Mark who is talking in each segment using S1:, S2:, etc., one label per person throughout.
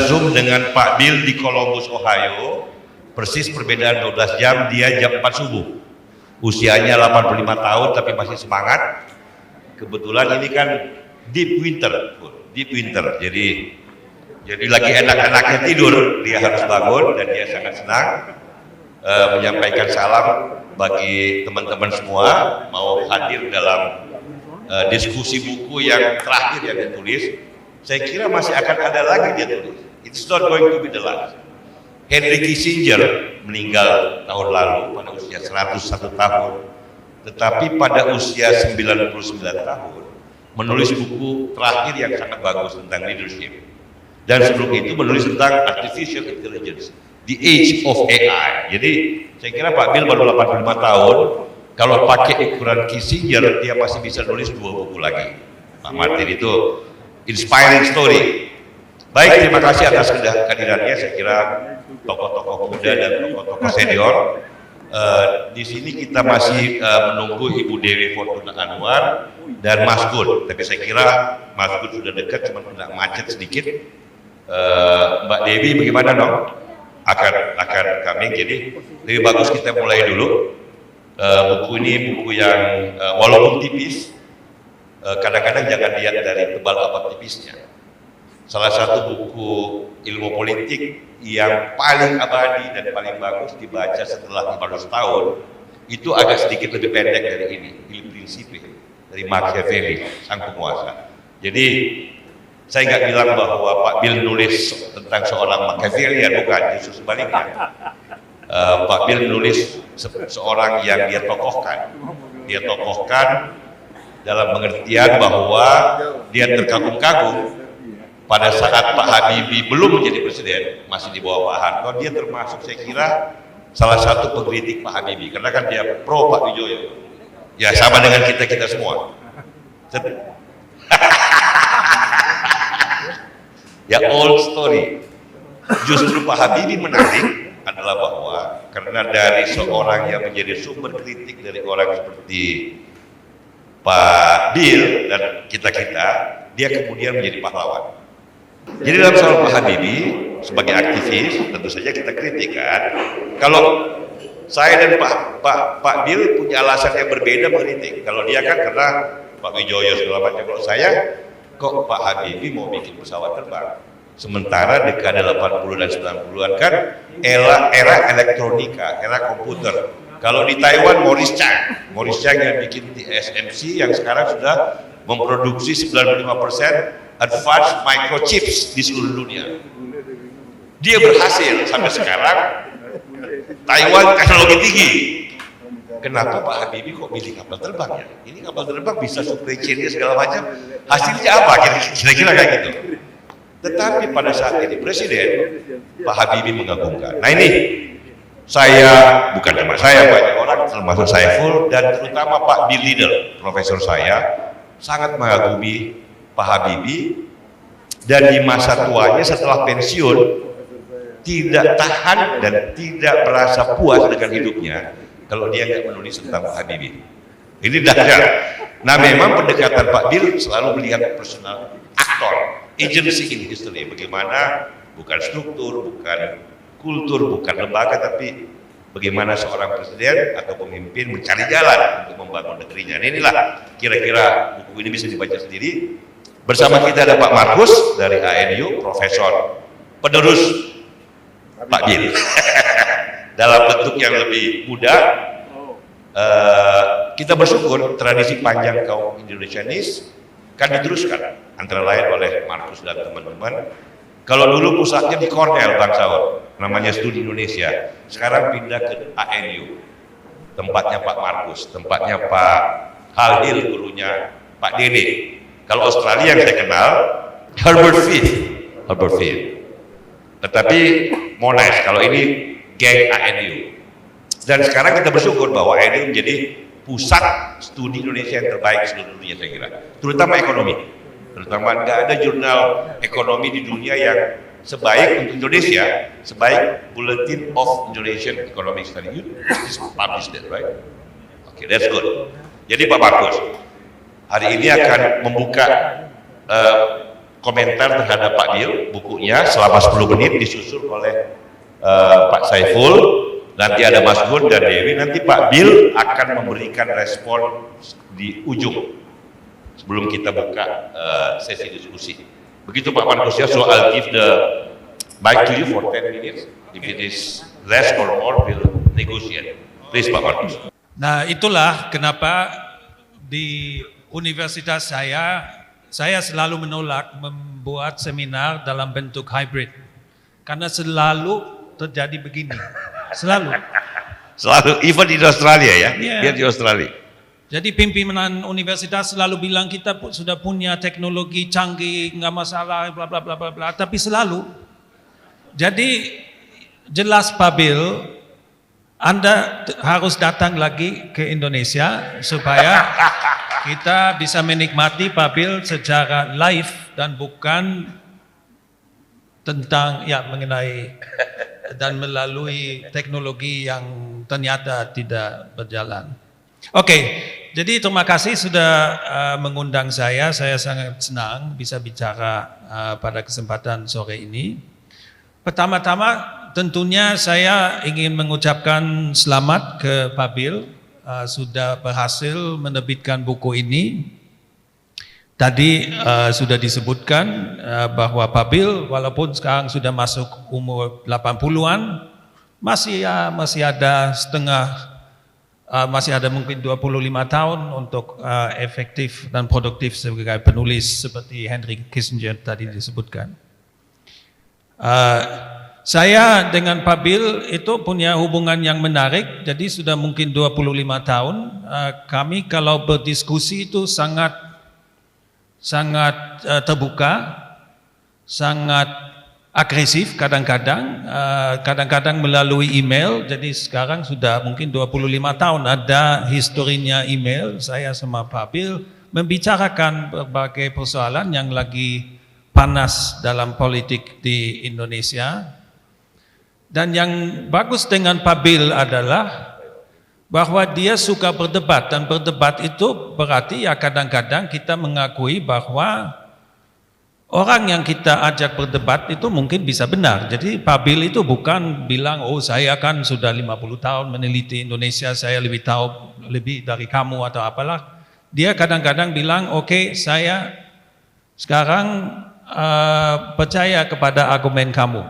S1: Zoom dengan Pak Bill di Columbus, Ohio. Persis perbedaan 12 jam, dia jam 4 subuh. Usianya 85 tahun tapi masih semangat. Kebetulan ini kan deep winter. Jadi lagi enak-enaknya tidur, dia harus bangun dan dia sangat senang menyampaikan salam bagi teman-teman semua mau hadir dalam diskusi buku yang terakhir yang dia tulis. Saya kira masih akan ada lagi dia tulis. It's not going to be the last. Henry Kissinger meninggal tahun lalu pada usia 101 tahun, tetapi pada usia 99 tahun menulis buku terakhir yang sangat bagus tentang leadership. Dan sebelum itu menulis tentang artificial intelligence, the age of AI. Jadi saya kira Pak Bill baru 85 tahun, kalau pakai ukuran Kissinger dia masih bisa nulis 2 buku lagi. Pak Martin itu inspiring story. Baik, terima kasih atas kehadirannya. Saya kira tokoh-tokoh muda dan tokoh-tokoh senior. Di sini kita masih menunggu Ibu Dewi Fortuna Anwar dan Mas Gun. Tapi saya kira Mas Gun sudah dekat, cuma kena macet sedikit. Mbak Dewi bagaimana dong? Akan kami, jadi lebih bagus kita mulai dulu. Buku ini buku yang walaupun tipis, kadang-kadang jangan lihat dari tebal apa tipisnya. Salah satu buku ilmu politik yang paling abadi dan paling bagus dibaca setelah 15 tahun itu agak sedikit lebih pendek dari ini, Il Principe dari Machiavelli, sang penguasa. Jadi saya nggak bilang bahwa Pak Bill nulis tentang seorang Machiavellian, bukan, justru sebaliknya. Pak Bill nulis seorang yang dia tokohkan dalam pengertian bahwa dia terkagum-kagum pada saat Pak Habibie belum menjadi presiden, masih di bawah Pak Harto. Dia termasuk saya kira salah satu pengkritik Pak Habibie, karena kan dia pro Pak Wijoyo. Ya sama dengan kita semua. Ya old story. Justru Pak Habibie menarik adalah bahwa karena dari seorang yang menjadi sumber kritik dari orang seperti Pak Bill dan kita-kita, dia kemudian menjadi pahlawan. Jadi dalam soal Pak Habibie sebagai aktivis tentu saja kita kritik kan. Kalau saya dan Pak Bill punya alasan yang berbeda mengkritik. Kalau dia kan karena Pak Wijoyo segala macam. Kalau saya kok Pak Habibie mau bikin pesawat terbang. Sementara dekade 80 dan 90-an kan era elektronika, era komputer. Kalau di Taiwan Morris Chang yang bikin TSMC yang sekarang sudah memproduksi 95% advanced microchips di seluruh dunia. Dia berhasil sampai sekarang. Taiwan teknologi tinggi. Kenapa Pak Habibie kok pilih kapal terbang ya? Ini kapal terbang bisa supply chain-nya segala macam. Hasilnya apa? Kira-kira kayak gitu. Tetapi pada saat ini presiden Pak Habibie mengagumkan. Nah ini saya, bukan cuma saya, banyak orang termasuk saya full dan terutama Pak Bill Liddell, profesor saya, sangat mengagumi Pak Habibie, dan di masa tuanya setelah pensiun tidak tahan dan tidak merasa puas dengan hidupnya kalau dia nggak menulis tentang Pak Habibie. Ini dahsyat. Nah memang pendekatan Pak Bill selalu melihat personal aktor, agency in history, bagaimana bukan struktur, bukan kultur, bukan lembaga, tapi bagaimana seorang presiden atau pemimpin mencari jalan untuk membangun negerinya. Nah, inilah kira-kira buku ini bisa dibaca sendiri. Bersama kita ada Pak Markus dari ANU, profesor penerus Pak Bill dalam bentuk yang lebih muda. Kita bersyukur tradisi panjang kaum Indonesianis kan diteruskan antara lain oleh Markus dan teman-teman. Kalau dulu pusatnya di Cornell, Bang Saur, namanya Studi Indonesia, sekarang pindah ke ANU, tempatnya Pak Markus, tempatnya Pak Halil, gurunya Pak Dede. Kalau Australia yang saya kenal, Herbert Field. Tetapi Monash, kalau ini geng ANU. Dan sekarang kita bersyukur bahwa ANU menjadi pusat studi Indonesia yang terbaik seluruh dunia, saya kira. Terutama ekonomi. Terutama nggak ada jurnal ekonomi di dunia yang sebaik untuk Indonesia, sebaik Bulletin of Indonesian Economic Study. You just publish that, right? Okay, that's good. Jadi Pak Markus hari ini akan membuka komentar terhadap Pak Bil, bukunya selama 10 menit disusul oleh Pak Saiful, nanti ada Mas Gun dan Dewi, nanti Pak Bil akan memberikan respon di ujung sebelum kita buka sesi diskusi. Begitu Pak Markus ya, so I'll give the mic to you for 10 minutes. If it is less or more, we'll negotiate. Please Pak Markus.
S2: Nah, itulah kenapa di universitas saya selalu menolak membuat seminar dalam bentuk hybrid. Karena selalu terjadi begini. Selalu, even di Australia ya, yeah.
S1: Di Australia.
S2: Jadi pimpinan universitas selalu bilang kita sudah punya teknologi canggih, nggak masalah, bla bla bla bla bla. Tapi selalu, jadi jelas Pak Bil, Anda harus datang lagi ke Indonesia supaya kita bisa menikmati Pak Bil secara live dan bukan tentang mengenai dan melalui teknologi yang ternyata tidak berjalan. Oke, jadi terima kasih sudah mengundang saya. Saya sangat senang bisa bicara pada kesempatan sore ini. Pertama-tama tentunya saya ingin mengucapkan selamat ke Pak Bil, sudah berhasil menerbitkan buku ini. Tadi sudah disebutkan bahwa Pak Bil walaupun sekarang sudah masuk umur 80-an, masih ada masih ada mungkin 25 tahun untuk efektif dan produktif sebagai penulis seperti Henry Kissinger tadi disebutkan. Saya dengan Pak Bil itu punya hubungan yang menarik, jadi sudah mungkin 25 tahun. Kami kalau berdiskusi itu sangat terbuka, sangat agresif kadang-kadang melalui email. Jadi sekarang sudah mungkin 25 tahun ada historinya email saya sama Pak Bil membicarakan berbagai persoalan yang lagi panas dalam politik di Indonesia. Dan yang bagus dengan Pak Bil adalah bahwa dia suka berdebat, dan berdebat itu berarti ya kadang-kadang kita mengakui bahwa orang yang kita ajak berdebat itu mungkin bisa benar. Jadi Pak Bil itu bukan bilang, oh saya kan sudah 50 tahun meneliti Indonesia, saya lebih tahu lebih dari kamu atau apalah. Dia kadang-kadang bilang, oke, saya sekarang percaya kepada argumen kamu.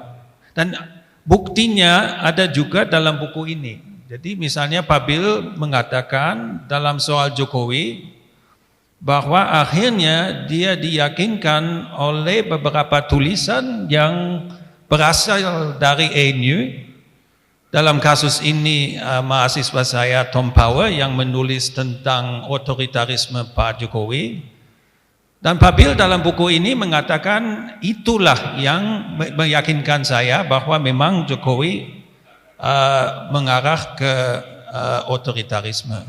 S2: Dan buktinya ada juga dalam buku ini. Jadi misalnya Pak Bil mengatakan dalam soal Jokowi bahwa akhirnya dia diyakinkan oleh beberapa tulisan yang berasal dari ANU. Dalam kasus ini mahasiswa saya Tom Power yang menulis tentang otoritarisme Pak Jokowi. Dan Pak Bil dalam buku ini mengatakan itulah yang meyakinkan saya bahwa memang Jokowi mengarah ke otoritarisme.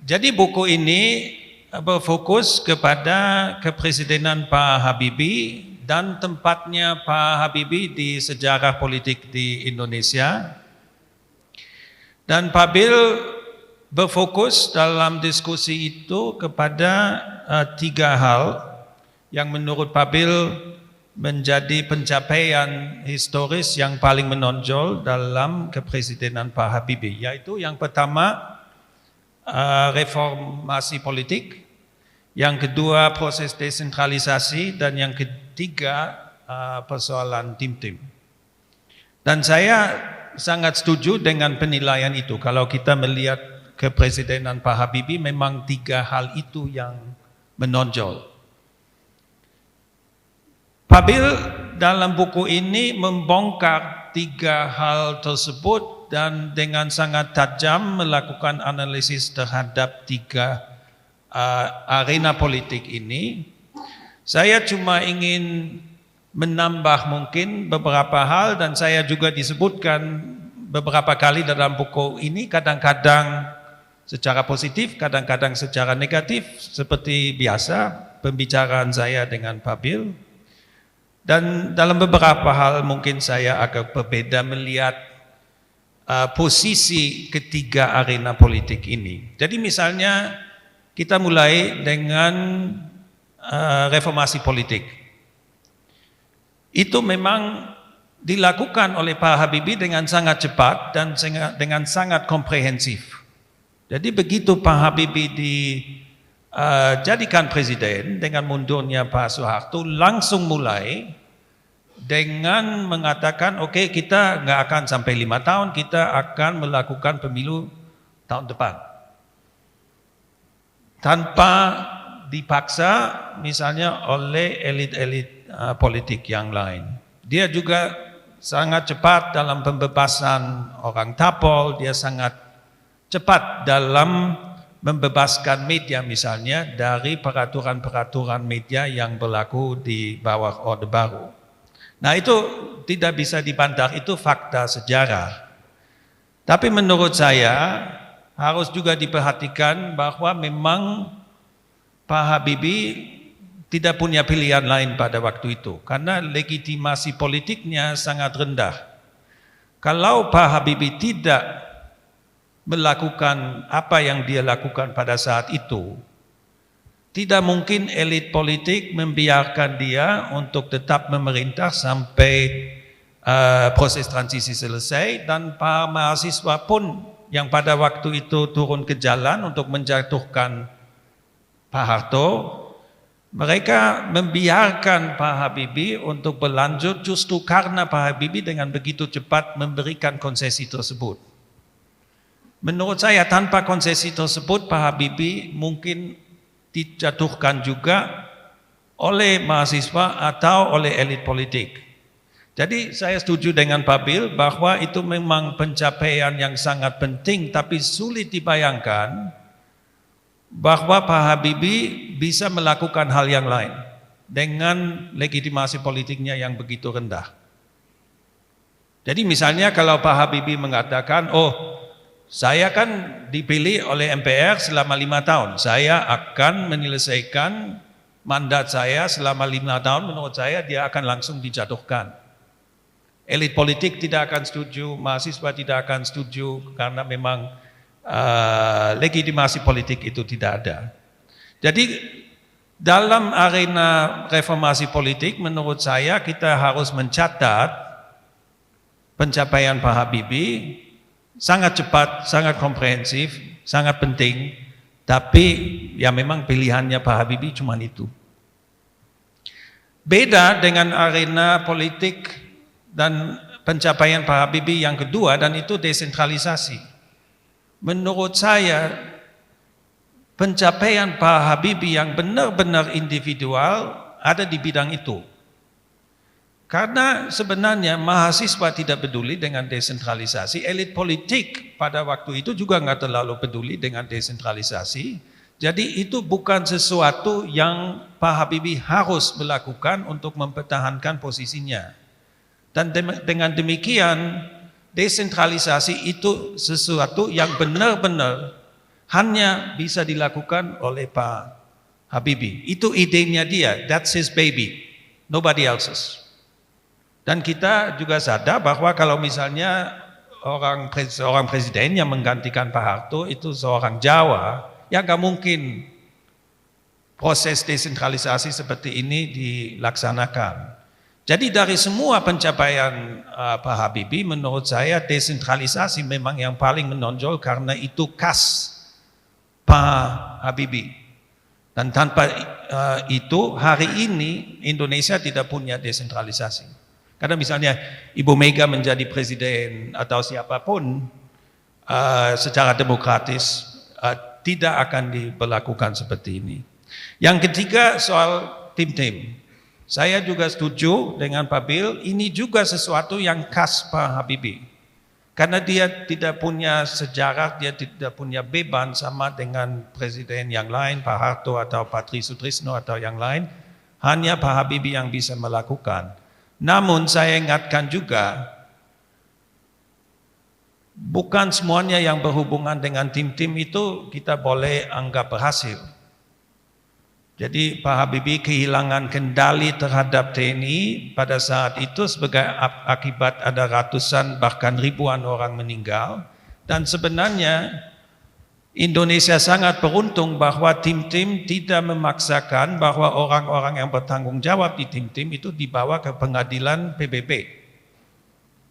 S2: Jadi buku ini berfokus kepada kepresidenan Pak Habibie dan tempatnya Pak Habibie di sejarah politik di Indonesia. Dan Pak Bil berfokus dalam diskusi itu kepada 3 hal yang menurut Pak Bil menjadi pencapaian historis yang paling menonjol dalam kepresidenan Pak Habibie, yaitu yang pertama reformasi politik, yang kedua proses desentralisasi, dan yang ketiga persoalan tim-tim. Dan saya sangat setuju dengan penilaian itu. Kalau kita melihat kepresidenan Pak Habibie, memang 3 hal itu yang menonjol. Pak Bil dalam buku ini membongkar 3 hal tersebut dan dengan sangat tajam melakukan analisis terhadap 3 arena politik ini. Saya cuma ingin menambah mungkin beberapa hal, dan saya juga disebutkan beberapa kali dalam buku ini, kadang-kadang secara positif, kadang-kadang secara negatif, seperti biasa pembicaraan saya dengan Pak Bil. Dan dalam beberapa hal mungkin saya agak berbeda melihat posisi ketiga arena politik ini. Jadi misalnya kita mulai dengan reformasi politik. itu memang dilakukan oleh Pak Habibie dengan sangat cepat dan dengan sangat komprehensif. Jadi begitu Pak Habibie dijadikan presiden dengan mundurnya Pak Soeharto, langsung mulai dengan mengatakan oke, kita nggak akan sampai 5 tahun, kita akan melakukan pemilu tahun depan. Tanpa dipaksa misalnya oleh elit-elit politik yang lain. Dia juga sangat cepat dalam pembebasan orang tapol, dia sangat cepat dalam membebaskan media misalnya dari peraturan-peraturan media yang berlaku di bawah Orde Baru. Nah itu tidak bisa dibantah, itu fakta sejarah. Tapi menurut saya harus juga diperhatikan bahwa memang Pak Habibie tidak punya pilihan lain pada waktu itu karena legitimasi politiknya sangat rendah. Kalau Pak Habibie tidak melakukan apa yang dia lakukan pada saat itu, tidak mungkin elit politik membiarkan dia untuk tetap memerintah sampai proses transisi selesai, dan para mahasiswa pun yang pada waktu itu turun ke jalan untuk menjatuhkan Pak Harto, mereka membiarkan Pak Habibie untuk berlanjut justru karena Pak Habibie dengan begitu cepat memberikan konsesi tersebut. Menurut saya tanpa konsesi tersebut Pak Habibie mungkin dijatuhkan juga oleh mahasiswa atau oleh elit politik. Jadi saya setuju dengan Pak Bill bahwa itu memang pencapaian yang sangat penting, tapi sulit dibayangkan bahwa Pak Habibie bisa melakukan hal yang lain dengan legitimasi politiknya yang begitu rendah. Jadi misalnya kalau Pak Habibie mengatakan, oh saya kan dipilih oleh MPR selama 5 tahun, saya akan menyelesaikan mandat saya selama 5 tahun, menurut saya dia akan langsung dijatuhkan. Elit politik tidak akan setuju, mahasiswa tidak akan setuju karena memang legitimasi politik itu tidak ada. Jadi dalam arena reformasi politik menurut saya kita harus mencatat pencapaian Pak Habibie sangat cepat, sangat komprehensif, sangat penting, tapi ya memang pilihannya Pak Habibie cuma itu. Beda dengan arena politik dan pencapaian Pak Habibie yang kedua, dan itu desentralisasi. Menurut saya pencapaian Pak Habibie yang benar-benar individual ada di bidang itu. Karena sebenarnya mahasiswa tidak peduli dengan desentralisasi, elit politik pada waktu itu juga nggak terlalu peduli dengan desentralisasi. Jadi itu bukan sesuatu yang Pak Habibie harus melakukan untuk mempertahankan posisinya. Dan dengan demikian desentralisasi itu sesuatu yang benar-benar hanya bisa dilakukan oleh Pak Habibie. Itu idenya dia, that's his baby, nobody else's. Dan kita juga sadar bahwa kalau misalnya seorang presiden yang menggantikan Pak Harto itu seorang Jawa, ya nggak mungkin proses desentralisasi seperti ini dilaksanakan. Jadi dari semua pencapaian Pak Habibie, menurut saya desentralisasi memang yang paling menonjol karena itu khas Pak Habibie. Dan tanpa itu hari ini Indonesia tidak punya desentralisasi. Karena misalnya Ibu Mega menjadi presiden atau siapapun secara demokratis tidak akan diberlakukan seperti ini. Yang ketiga soal tim-tim. Saya juga setuju dengan Pak Bill, ini juga sesuatu yang khas Pak Habibie. Karena dia tidak punya sejarah, dia tidak punya beban sama dengan presiden yang lain, Pak Harto atau Pak Tri Sutrisno atau yang lain. Hanya Pak Habibie yang bisa melakukan. Namun saya ingatkan juga, bukan semuanya yang berhubungan dengan tim-tim itu kita boleh anggap berhasil. Jadi Pak Habibie kehilangan kendali terhadap TNI pada saat itu sebagai akibat ada ratusan bahkan ribuan orang meninggal. Dan sebenarnya Indonesia sangat beruntung bahwa tim-tim tidak memaksakan bahwa orang-orang yang bertanggung jawab di tim-tim itu dibawa ke pengadilan PBB.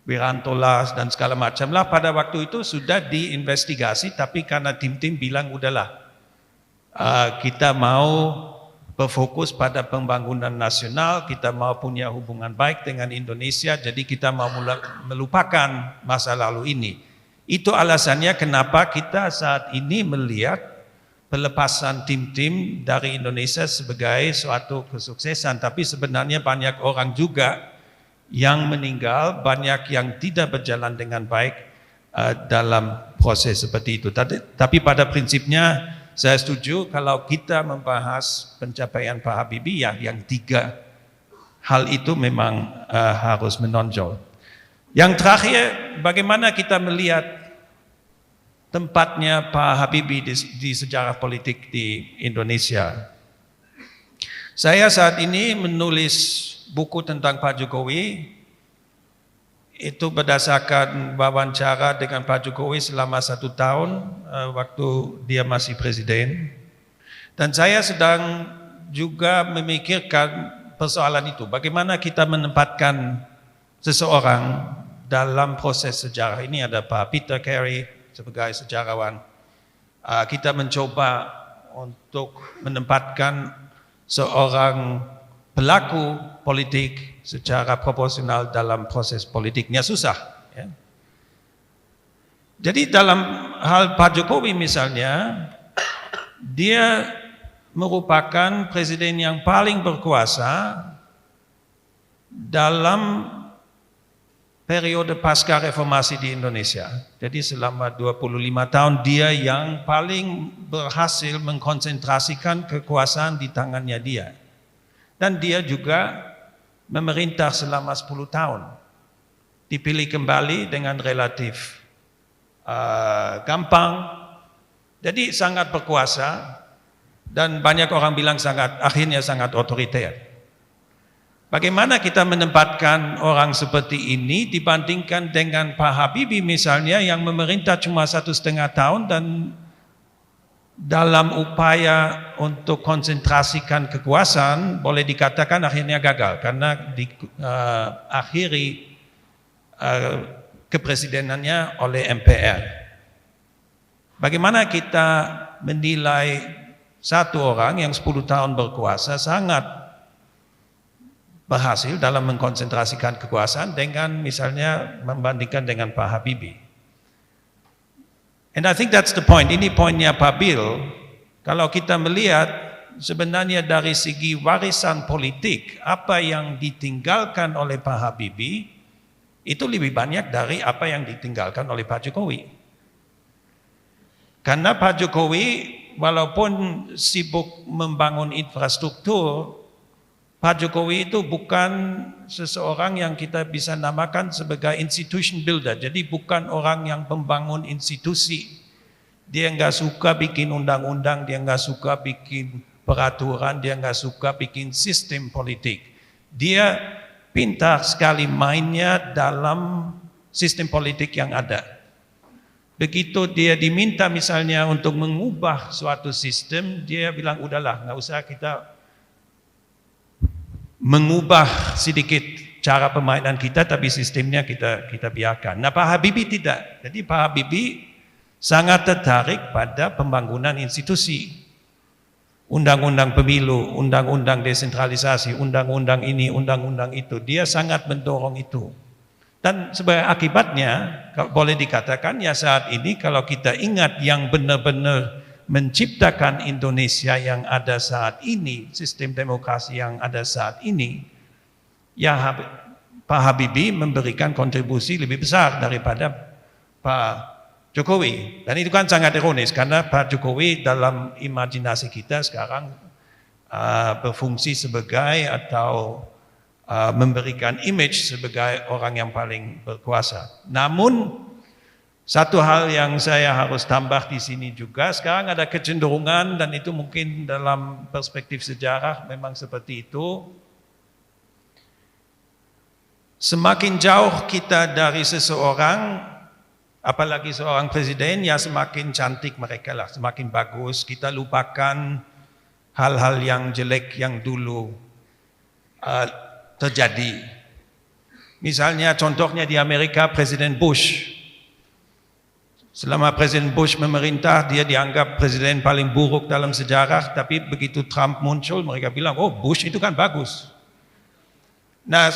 S2: Wiranto lah dan segala macam lah pada waktu itu sudah diinvestigasi, tapi karena tim-tim bilang udahlah kita mau berfokus pada pembangunan nasional, kita mau punya hubungan baik dengan Indonesia, jadi kita mau melupakan masa lalu ini. Itu alasannya kenapa kita saat ini melihat pelepasan tim-tim dari Indonesia sebagai suatu kesuksesan. Tapi sebenarnya banyak orang juga yang meninggal, banyak yang tidak berjalan dengan baik dalam proses seperti itu. Tapi pada prinsipnya saya setuju kalau kita membahas pencapaian Pak Habibie, ya yang 3 hal itu memang harus menonjol. Yang terakhir, bagaimana kita melihat tempatnya Pak Habibie di sejarah politik di Indonesia. Saya saat ini menulis buku tentang Pak Jokowi, itu berdasarkan wawancara dengan Pak Jokowi selama 1 tahun waktu dia masih presiden. Dan saya sedang juga memikirkan persoalan itu, bagaimana kita menempatkan seseorang dalam proses sejarah ini. Ada Pak Peter Carey sebagai sejarawan. Kita mencoba untuk menempatkan seorang pelaku politik secara proporsional dalam proses politiknya, susah. Ya. Jadi dalam hal Pak Jokowi misalnya, dia merupakan presiden yang paling berkuasa dalam periode pasca reformasi di Indonesia. Jadi selama 25 tahun dia yang paling berhasil mengkonsentrasikan kekuasaan di tangannya dia. Dan dia juga memerintah selama 10 tahun. Dipilih kembali dengan relatif gampang. Jadi sangat berkuasa dan banyak orang bilang akhirnya sangat otoriter. Bagaimana kita menempatkan orang seperti ini dibandingkan dengan Pak Habibie misalnya yang memerintah cuma 1,5 tahun dan dalam upaya untuk konsentrasikan kekuasaan boleh dikatakan akhirnya gagal karena diakhiri kepresidenannya oleh MPR. Bagaimana kita menilai satu orang yang 10 tahun berkuasa sangat berhasil dalam mengkonsentrasikan kekuasaan dengan misalnya membandingkan dengan Pak Habibie. And I think that's the point. Ini poinnya Pak Bill. Kalau kita melihat sebenarnya dari segi warisan politik, apa yang ditinggalkan oleh Pak Habibie itu lebih banyak dari apa yang ditinggalkan oleh Pak Jokowi. Karena Pak Jokowi walaupun sibuk membangun infrastruktur, Pak Jokowi itu bukan seseorang yang kita bisa namakan sebagai institution builder. Jadi bukan orang yang membangun institusi. Dia nggak suka bikin undang-undang, dia nggak suka bikin peraturan, dia nggak suka bikin sistem politik. Dia pintar sekali mainnya dalam sistem politik yang ada. Begitu dia diminta misalnya untuk mengubah suatu sistem, dia bilang udahlah, nggak usah kita mengubah sedikit cara permainan kita, tapi sistemnya kita biarkan. Nah, Pak Habibie tidak. Jadi Pak Habibie sangat tertarik pada pembangunan institusi. Undang-undang pemilu, undang-undang desentralisasi, undang-undang ini, undang-undang itu. Dia sangat mendorong itu. Dan sebagai akibatnya, boleh dikatakan ya saat ini kalau kita ingat yang benar-benar menciptakan Indonesia yang ada saat ini, sistem demokrasi yang ada saat ini, ya Pak Habibie memberikan kontribusi lebih besar daripada Pak Jokowi. Dan itu kan sangat ironis karena Pak Jokowi dalam imajinasi kita sekarang berfungsi sebagai atau memberikan image sebagai orang yang paling berkuasa. Namun satu hal yang saya harus tambah di sini juga, sekarang ada kecenderungan dan itu mungkin dalam perspektif sejarah memang seperti itu. Semakin jauh kita dari seseorang, apalagi seorang presiden, ya semakin cantik mereka lah, semakin bagus. Kita lupakan hal-hal yang jelek yang dulu terjadi. Misalnya contohnya di Amerika Presiden Bush. Selama Presiden Bush memerintah, dia dianggap presiden paling buruk dalam sejarah, tapi begitu Trump muncul, mereka bilang, oh Bush itu kan bagus. Nah,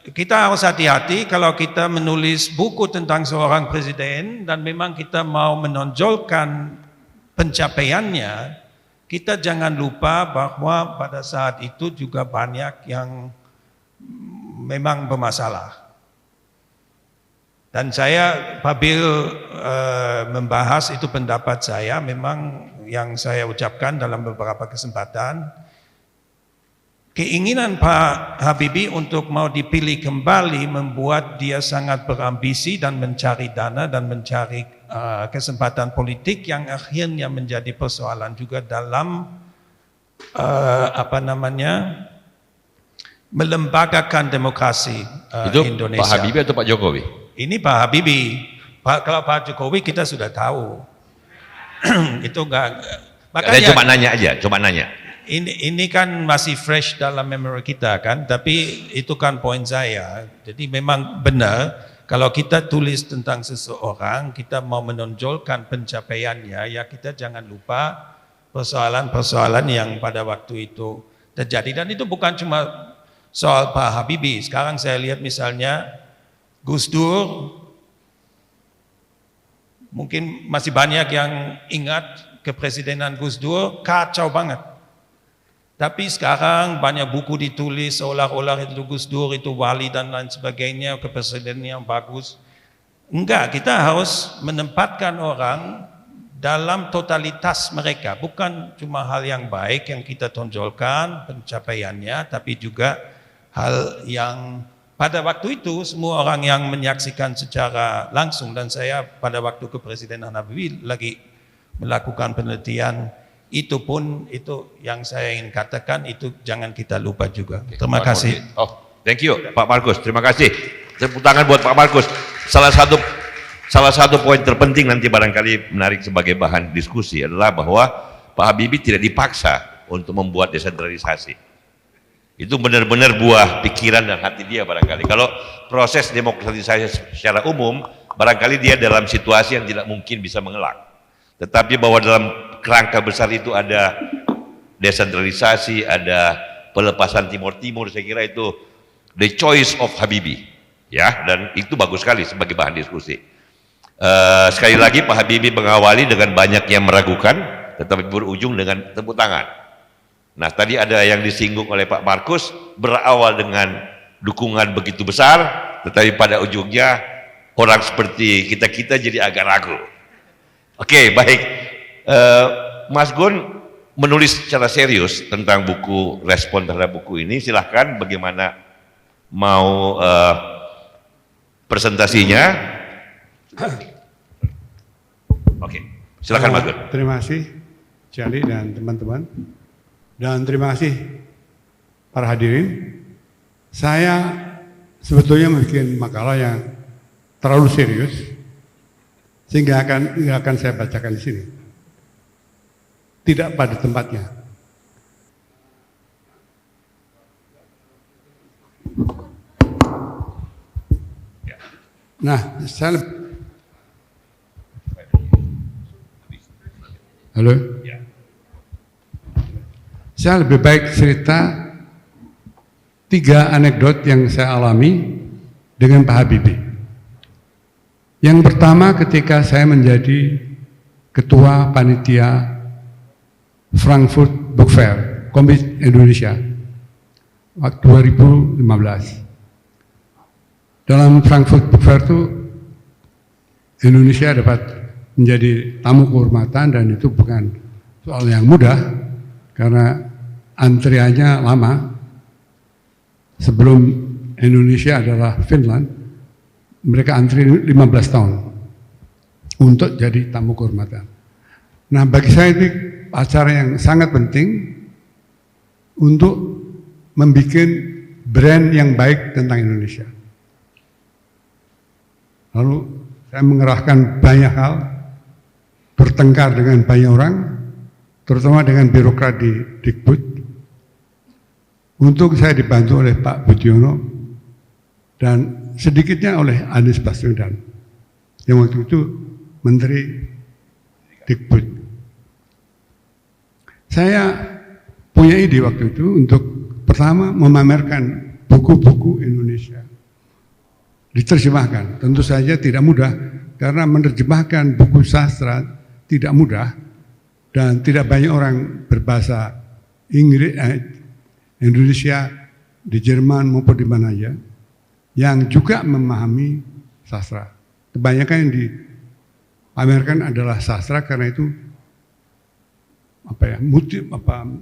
S2: kita harus hati-hati kalau kita menulis buku tentang seorang presiden, dan memang kita mau menonjolkan pencapaiannya, kita jangan lupa bahwa pada saat itu juga banyak yang memang bermasalah. Dan saya apabila membahas itu pendapat saya, memang yang saya ucapkan dalam beberapa kesempatan, keinginan Pak Habibie untuk mau dipilih kembali membuat dia sangat berambisi dan mencari dana dan mencari kesempatan politik yang akhirnya menjadi persoalan juga dalam melembagakan demokrasi Indonesia.
S1: Pak Habibie atau Pak Jokowi?
S2: Ini Pak Habibie. Kalau Pak Jokowi kita sudah tahu. Itu enggak. Makanya
S1: Cuma nanya aja, cuma nanya.
S2: Ini kan masih fresh dalam memori kita kan, tapi itu kan poin saya. Jadi memang benar kalau kita tulis tentang seseorang, kita mau menonjolkan pencapaiannya, ya kita jangan lupa persoalan-persoalan yang pada waktu itu terjadi. Dan itu bukan cuma soal Pak Habibie. Sekarang saya lihat misalnya Gus Dur, mungkin masih banyak yang ingat kepresidenan Gus Dur, kacau banget. Tapi sekarang banyak buku ditulis seolah-olah itu Gus Dur itu wali dan lain sebagainya, kepresidenan yang bagus. Enggak, kita harus menempatkan orang dalam totalitas mereka. Bukan cuma hal yang baik yang kita tonjolkan pencapaiannya, tapi juga hal yang pada waktu itu semua orang yang menyaksikan secara langsung, dan saya pada waktu kepresidenan Habibie lagi melakukan penelitian, itu pun itu yang saya ingin katakan, itu jangan kita lupa juga. Terima kasih.
S1: Oh, thank you Pak Markus, terima kasih. Tepuk tangan buat Pak Markus. Salah satu poin terpenting nanti barangkali menarik sebagai bahan diskusi adalah bahwa Pak Habibie tidak dipaksa untuk membuat desentralisasi. Itu benar-benar buah pikiran dan hati dia barangkali. Kalau proses demokratisasi secara umum, barangkali dia dalam situasi yang tidak mungkin bisa mengelak. Tetapi bahwa dalam kerangka besar itu ada desentralisasi, ada pelepasan Timur-Timur, saya kira itu the choice of Habibie. Ya, dan itu bagus sekali sebagai bahan diskusi. Sekali lagi Pak Habibie mengawali dengan banyak yang meragukan, tetapi berujung dengan tepuk tangan. Nah, tadi ada yang disinggung oleh Pak Markus, berawal dengan dukungan begitu besar, tetapi pada ujungnya orang seperti kita-kita jadi agak ragu. Oke, baik. Mas Gun menulis secara serius tentang buku, respon terhadap buku ini. Silahkan bagaimana mau presentasinya. Oke, silahkan Mas Gun.
S3: Terima kasih Jali dan teman-teman. Dan terima kasih para hadirin. Saya sebetulnya membuat makalah yang terlalu serius, sehingga akan saya bacakan di sini. Tidak pada tempatnya. Nah, halo. Saya lebih baik cerita 3 anekdot yang saya alami dengan Pak Habibie. Yang pertama, ketika saya menjadi ketua panitia Frankfurt Book Fair, Komik Indonesia, waktu 2015. Dalam Frankfurt Book Fair itu Indonesia dapat menjadi tamu kehormatan, dan itu bukan soal yang mudah karena antriannya lama. Sebelum Indonesia adalah Finland, mereka antri 15 tahun untuk jadi tamu kehormatan. Nah, bagi saya ini acara yang sangat penting untuk membuat brand yang baik tentang Indonesia. Lalu saya mengerahkan banyak hal, bertengkar dengan banyak orang, terutama dengan birokrat di Dikbud. Untuk saya dibantu oleh Pak Budiono dan sedikitnya oleh Anies Baswedan yang waktu itu Menteri Dikbud. Saya punya ide waktu itu untuk pertama memamerkan buku-buku Indonesia. Diterjemahkan, tentu saja tidak mudah karena menerjemahkan buku sastra tidak mudah dan tidak banyak orang berbahasa Inggris, Indonesia, di Jerman maupun di mana aja yang juga memahami sastra. Kebanyakan yang dipamerkan adalah sastra karena itu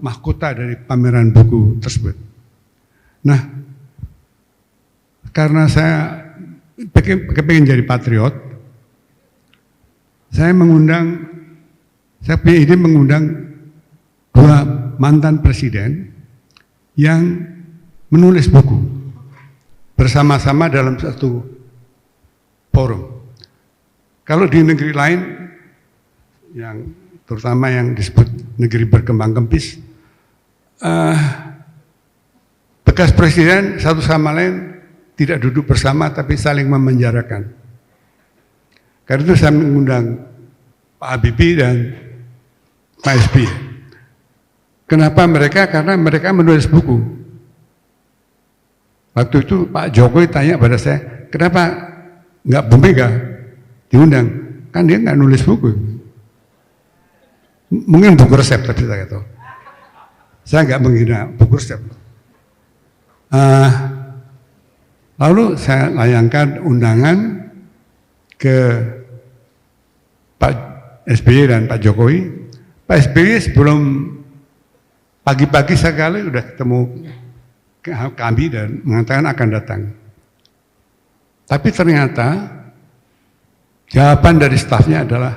S3: mahkota dari pameran buku tersebut. Nah, karena saya kepengen jadi patriot, saya punya ide mengundang 2 mantan presiden yang menulis buku bersama-sama dalam satu forum. Kalau di negeri lain, yang terutama yang disebut negeri berkembang kempis, bekas presiden satu sama lain tidak duduk bersama tapi saling memenjarakan. Karena itu saya mengundang Pak Habibie dan Pak SBY. Kenapa mereka? Karena mereka menulis buku. Waktu itu Pak Jokowi tanya pada saya, kenapa nggak Bu Mega diundang? Kan dia nggak nulis buku. Mungkin buku resep tapi saya tahu. Saya nggak menghina buku resep. Lalu saya layangkan undangan ke Pak SBY dan Pak Jokowi. Pak SBY sebelum pagi-pagi sekali sudah ketemu kami dan mengatakan akan datang. Tapi ternyata jawaban dari stafnya adalah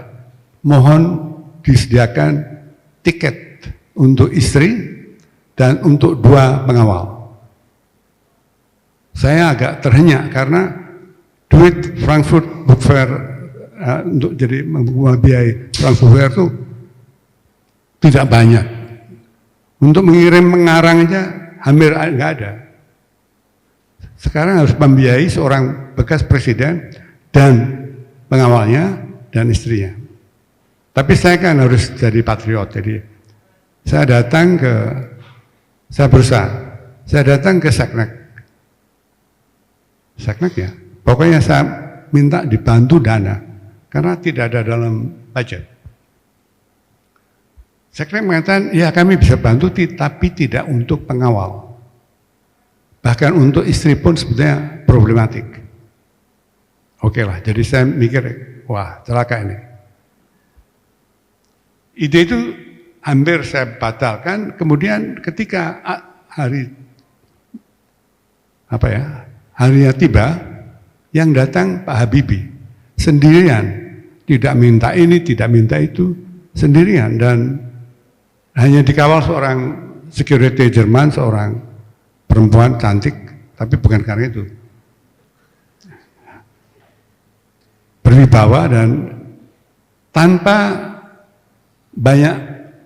S3: mohon disediakan tiket untuk istri dan untuk 2 pengawal. Saya agak terhenyak karena duit Frankfurt Book Fair untuk jadi membiayai Frankfurt Fair itu tidak banyak. Untuk mengirim pengarang aja hampir nggak ada. Sekarang harus membiayai seorang bekas presiden dan pengawalnya dan istrinya. Tapi saya kan harus jadi patriot, jadi saya datang ke Seknek ya. Pokoknya saya minta dibantu dana karena tidak ada dalam budget. Seknek mengatakan, ya kami bisa bantu tapi tidak untuk pengawal. Bahkan untuk istri pun sebetulnya problematik. Oke lah, jadi saya mikir, wah celaka ini. Ide itu hampir saya batalkan, kemudian ketika harinya tiba, yang datang Pak Habibie sendirian, tidak minta ini, tidak minta itu, sendirian dan hanya dikawal seorang security Jerman, seorang perempuan cantik, tapi bukan karena itu. Berwibawa dan tanpa banyak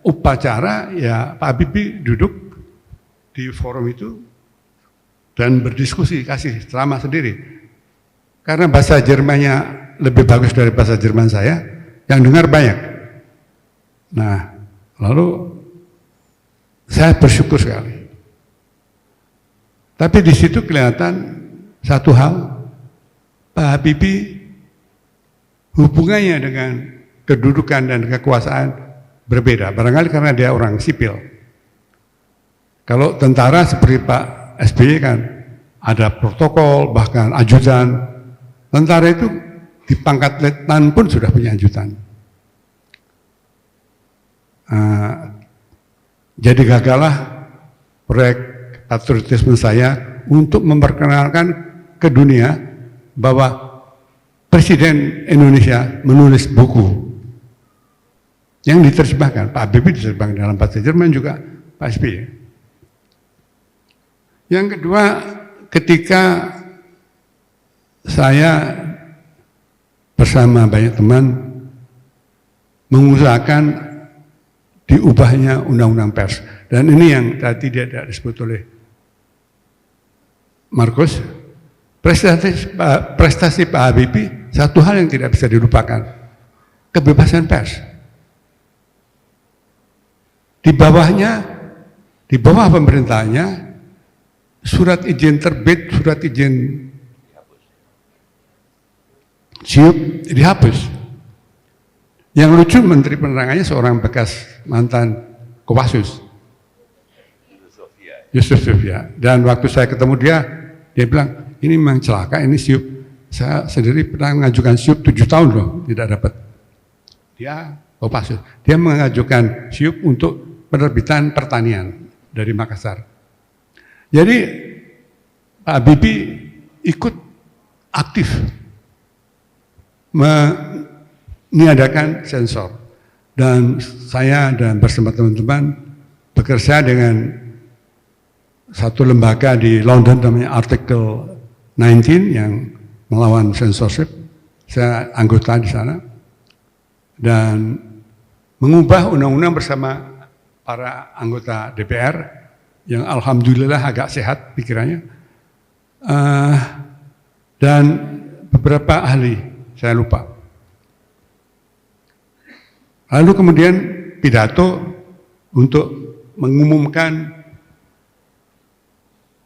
S3: upacara, ya Pak Habibie duduk di forum itu dan berdiskusi, kasih ceramah sendiri. Karena bahasa Jermannya lebih bagus dari bahasa Jerman saya, yang dengar banyak. Nah, lalu saya bersyukur sekali. Tapi di situ kelihatan satu hal, Pak Habibie hubungannya dengan kedudukan dan kekuasaan berbeda. Barangkali karena dia orang sipil. Kalau tentara seperti Pak SBY kan ada protokol, bahkan ajudan. Tentara itu di pangkat letnan pun sudah punya ajudan. Jadi gagallah proyek patriotisme saya untuk memperkenalkan ke dunia bahwa Presiden Indonesia menulis buku yang diterjemahkan. Pak Habibie diterjemahkan dalam bahasa Jerman juga Pak SBY. Yang kedua, ketika saya bersama banyak teman mengusahakan diubahnya undang-undang pers. Dan ini yang tadi tidak disebut oleh Markus. Prestasi Pak Habibie satu hal yang tidak bisa dilupakan, kebebasan pers. Di bawah pemerintahnya, surat izin terbit, surat izin SIUP dihapus. Yang lucu Menteri Penerangannya seorang bekas mantan Kopassus, Yusuf Sofia. Dan waktu saya ketemu dia bilang, ini memang celaka, ini SIUP. Saya sendiri pernah mengajukan SIUP 7 tahun loh, tidak dapat. Dia Kopassus, dia mengajukan SIUP untuk penerbitan pertanian dari Makassar. Jadi Pak Habibie ikut aktif meniadakan sensor, dan saya dan bersama teman-teman bekerja dengan satu lembaga di London namanya Article 19 yang melawan censorship. Saya anggota di sana dan mengubah undang-undang bersama para anggota DPR yang alhamdulillah agak sehat pikirannya, dan beberapa ahli, saya lupa. Lalu kemudian pidato untuk mengumumkan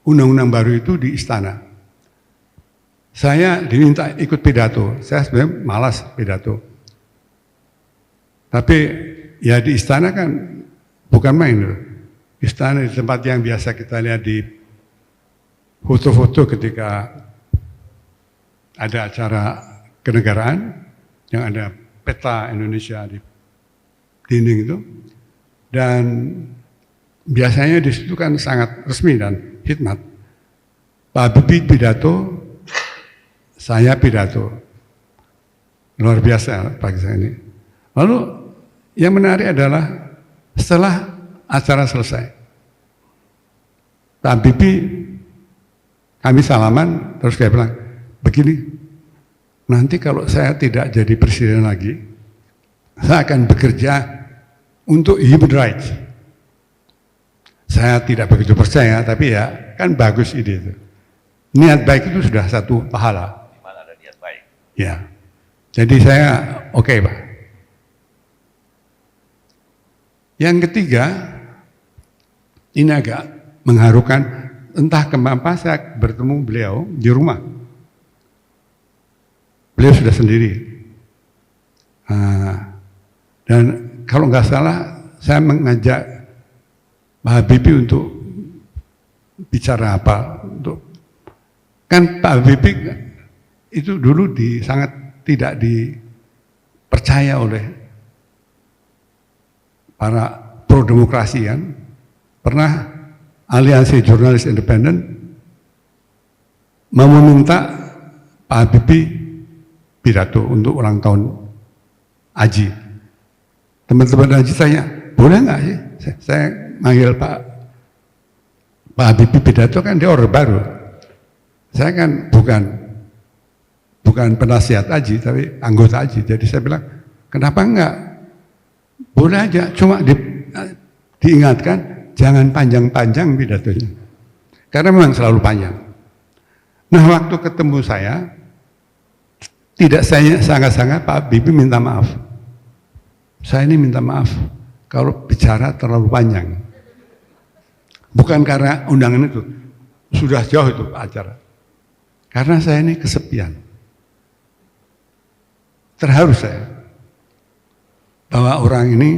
S3: undang-undang baru itu di istana. Saya diminta ikut pidato, saya sebenarnya malas pidato. Tapi ya di istana kan bukan main loh. Istana di tempat yang biasa kita lihat di foto-foto ketika ada acara kenegaraan yang ada peta Indonesia di dinding itu, dan biasanya di situ kan sangat resmi dan khidmat. Pak Habibie pidato, saya pidato, luar biasa pagi saya ini. Lalu yang menarik adalah setelah acara selesai, Pak Habibie, kami salaman, terus dia bilang, begini, nanti kalau saya tidak jadi presiden lagi, saya akan bekerja untuk human rights. Saya tidak begitu percaya, tapi ya kan bagus ide itu. Niat baik itu sudah satu pahala.
S1: Di mana ada niat baik?
S3: Ya, jadi saya oke, Pak. Yang ketiga, ini agak mengharukan, entah kenapa saya bertemu beliau di rumah. Beliau sudah sendiri. Dan kalau nggak salah, saya mengajak Pak Habibie untuk bicara apa. Kan Pak Habibie itu dulu sangat tidak dipercaya oleh para pro-demokrasi kan. Pernah Aliansi Jurnalis Independen meminta Pak Habibie pidato untuk ulang tahun Aji. Teman-teman Aji tanya, boleh nggak sih saya manggil Pak Habibie pidato, kan dia order baru. Saya kan bukan penasihat Aji, tapi anggota Aji. Jadi saya bilang, kenapa enggak? Boleh aja, cuma diingatkan jangan panjang-panjang pidatonya. Karena memang selalu panjang. Nah, waktu ketemu saya, tidak saya sangat-sangat Pak Habibie minta maaf. Saya ini minta maaf kalau bicara terlalu panjang. Bukan karena undangan itu, sudah jauh itu acara. Karena saya ini kesepian. Terharu saya bahwa orang ini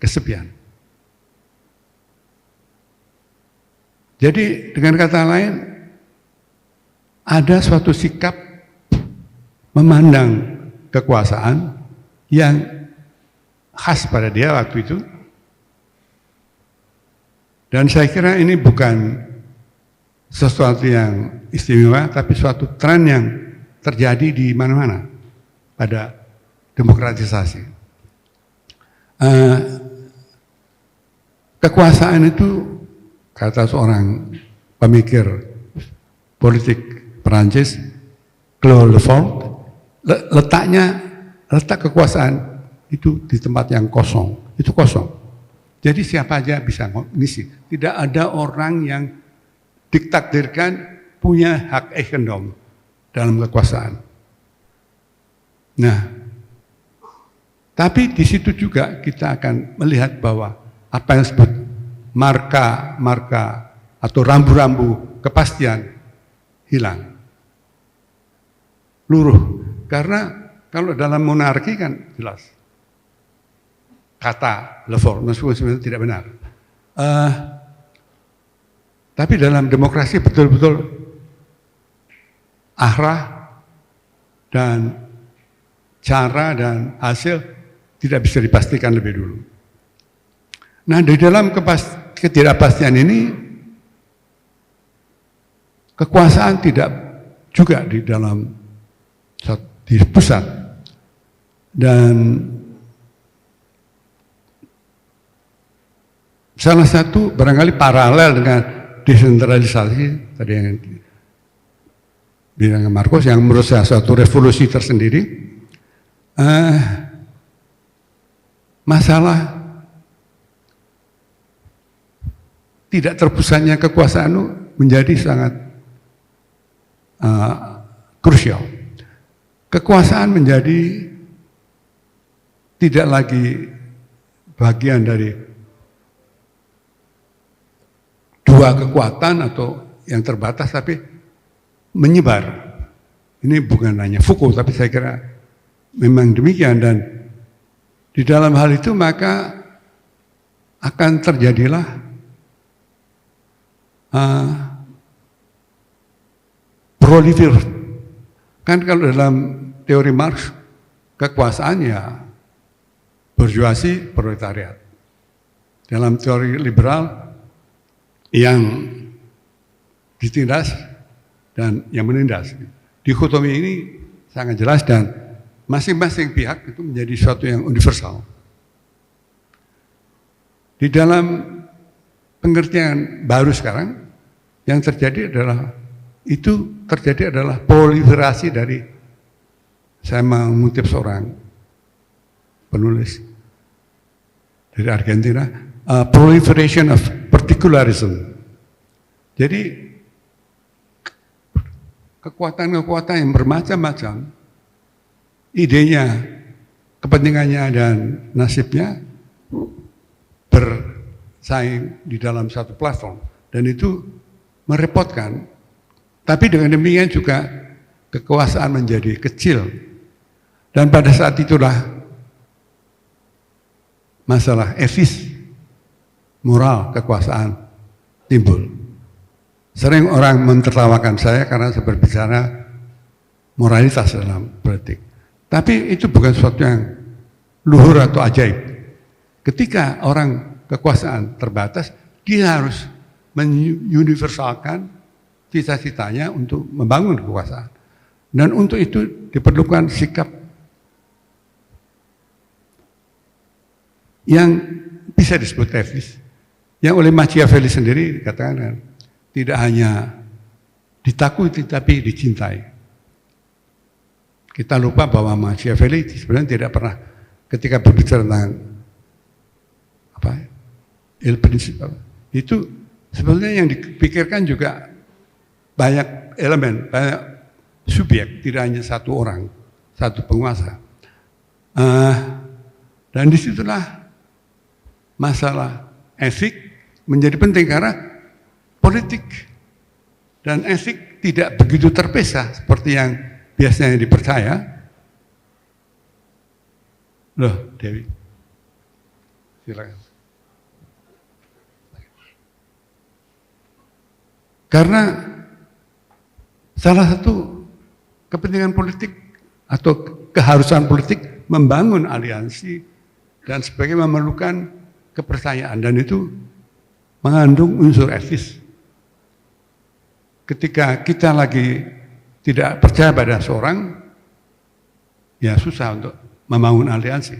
S3: kesepian. Jadi dengan kata lain, ada suatu sikap memandang kekuasaan yang khas pada dia waktu itu. Dan saya kira ini bukan sesuatu yang istimewa, tapi suatu tren yang terjadi di mana-mana pada demokratisasi. Kekuasaan itu, kata seorang pemikir politik Perancis, Claude Lefort, letak kekuasaan itu di tempat yang kosong, itu kosong. Jadi siapa aja bisa ngisi. Tidak ada orang yang ditakdirkan punya hak eigendom dalam kekuasaan. Nah, tapi di situ juga kita akan melihat bahwa apa yang disebut marka atau rambu-rambu kepastian hilang. Luruh. Karena kalau dalam monarki kan jelas kata Lefort, meskipun sebenarnya tidak benar. Tapi dalam demokrasi betul-betul arah dan cara dan hasil tidak bisa dipastikan lebih dulu. Nah, di dalam ketidakpastian ini, kekuasaan tidak juga di dalam di pusat, dan salah satu barangkali paralel dengan desentralisasi tadi yang bilang Marcos, yang menurut saya suatu revolusi tersendiri. Masalah tidak terpusatnya kekuasaan itu menjadi sangat krusial. Kekuasaan menjadi tidak lagi bagian dari dua kekuatan atau yang terbatas, tapi menyebar. Ini bukan hanya Foucault, tapi saya kira memang demikian. Dan di dalam hal itu maka akan terjadilah proliferasi. Kan kalau dalam teori Marx, kekuasaan ya burjuasi, proletariat. Dalam teori liberal, yang ditindas dan yang menindas. Dikotomi ini sangat jelas dan masing-masing pihak itu menjadi sesuatu yang universal. Di dalam pengertian baru sekarang, yang terjadi adalah proliferasi dari, saya mengutip seorang penulis dari Argentina, proliferation of particularism. Jadi kekuatan-kekuatan yang bermacam-macam, idenya, kepentingannya dan nasibnya bersaing di dalam satu platform, dan itu merepotkan. Tapi dengan demikian juga kekuasaan menjadi kecil, dan pada saat itulah masalah etis, moral kekuasaan timbul. Sering orang mentertawakan saya karena saya berbicara moralitas dalam politik. Tapi itu bukan sesuatu yang luhur atau ajaib. Ketika orang kekuasaan terbatas, dia harus menguniversalkan cita-citanya untuk membangun kekuasaan. Dan untuk itu diperlukan sikap yang bisa disebut etis, yang oleh Machiavelli sendiri dikatakan tidak hanya ditakuti tapi dicintai. Kita lupa bahwa Machiavelli sebenarnya tidak pernah, ketika berbicara tentang il principe, itu sebenarnya yang dipikirkan juga banyak elemen, banyak subjek, tidak hanya satu orang, satu penguasa. Dan disitulah masalah etik menjadi penting, karena politik dan etik tidak begitu terpisah seperti yang biasanya dipercaya. Loh, Dewi, silakan. Karena salah satu kepentingan politik atau keharusan politik membangun aliansi dan sebagainya memerlukan kepercayaan, dan itu mengandung unsur etis. Ketika kita lagi tidak percaya pada seorang, ya susah untuk membangun aliansi.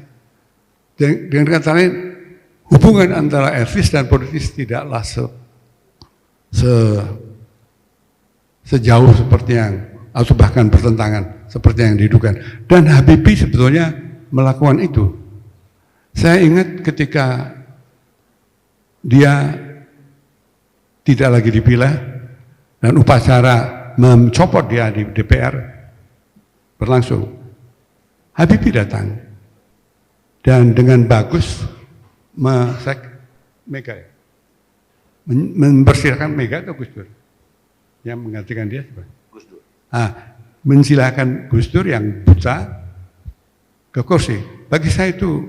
S3: Dengan kata lain, hubungan antara etis dan politis tidaklah sejauh seperti yang atau bahkan bertentangan seperti yang diduga. Dan Habibie sebetulnya melakukan itu. Saya ingat ketika dia tidak lagi dipilih dan upacara mencopot dia di DPR berlangsung. Habibie datang dan dengan bagus mempersilahkan Mega atau Gus Dur yang menggantikan dia. Gus Dur. Mensilahkan Gus Dur yang buta ke kursi. Bagi saya itu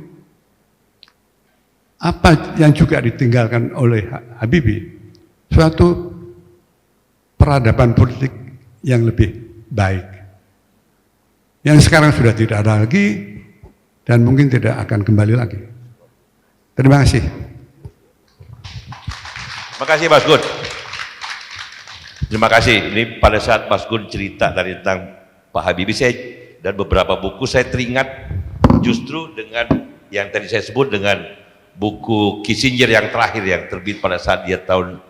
S3: apa yang juga ditinggalkan oleh Habibie, suatu peradaban politik yang lebih baik. Yang sekarang sudah tidak ada lagi dan mungkin tidak akan kembali lagi. Terima kasih.
S1: Terima kasih Mas Gun. Terima kasih. Ini pada saat Mas Gun cerita tadi tentang Pak Habibie, saya dan beberapa buku saya teringat justru dengan yang tadi saya sebut dengan buku Kissinger yang terakhir yang terbit pada saat dia tahun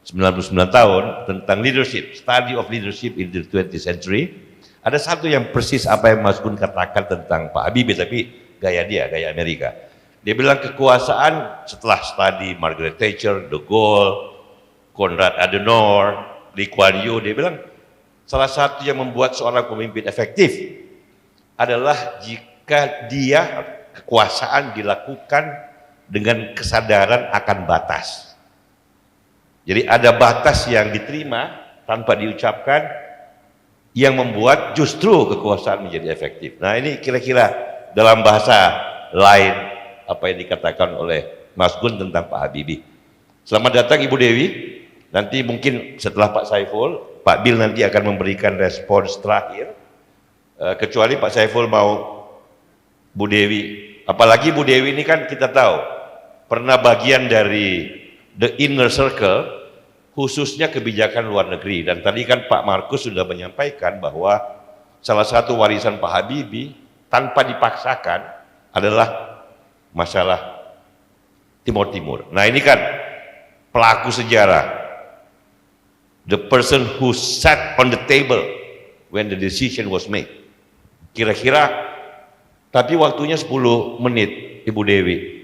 S1: 99 tahun tentang leadership, study of leadership in the 20th century. Ada satu yang persis apa yang Mas Gun katakan tentang Pak Habibie, tapi gaya dia, gaya Amerika. Dia bilang kekuasaan setelah studi Margaret Thatcher, De Gaulle, Konrad Adenauer, Lee Kuan Yew, dia bilang salah satu yang membuat seorang pemimpin efektif adalah jika dia kekuasaan dilakukan dengan kesadaran akan batas. Jadi ada batas yang diterima tanpa diucapkan yang membuat justru kekuasaan menjadi efektif. Nah ini kira-kira dalam bahasa lain apa yang dikatakan oleh Mas Gun tentang Pak Habibie. Selamat datang Ibu Dewi. Nanti mungkin setelah Pak Saiful, Pak Bil nanti akan memberikan respons terakhir. Kecuali Pak Saiful mau Bu Dewi. Apalagi Bu Dewi ini kan kita tahu pernah bagian dari the inner circle, khususnya kebijakan luar negeri. Dan tadi kan Pak Markus sudah menyampaikan bahwa salah satu warisan Pak Habibie tanpa dipaksakan adalah masalah Timur Timur. Nah ini kan pelaku sejarah, the person who sat on the table when the decision was made. Kira-kira, tapi waktunya 10 menit Ibu Dewi.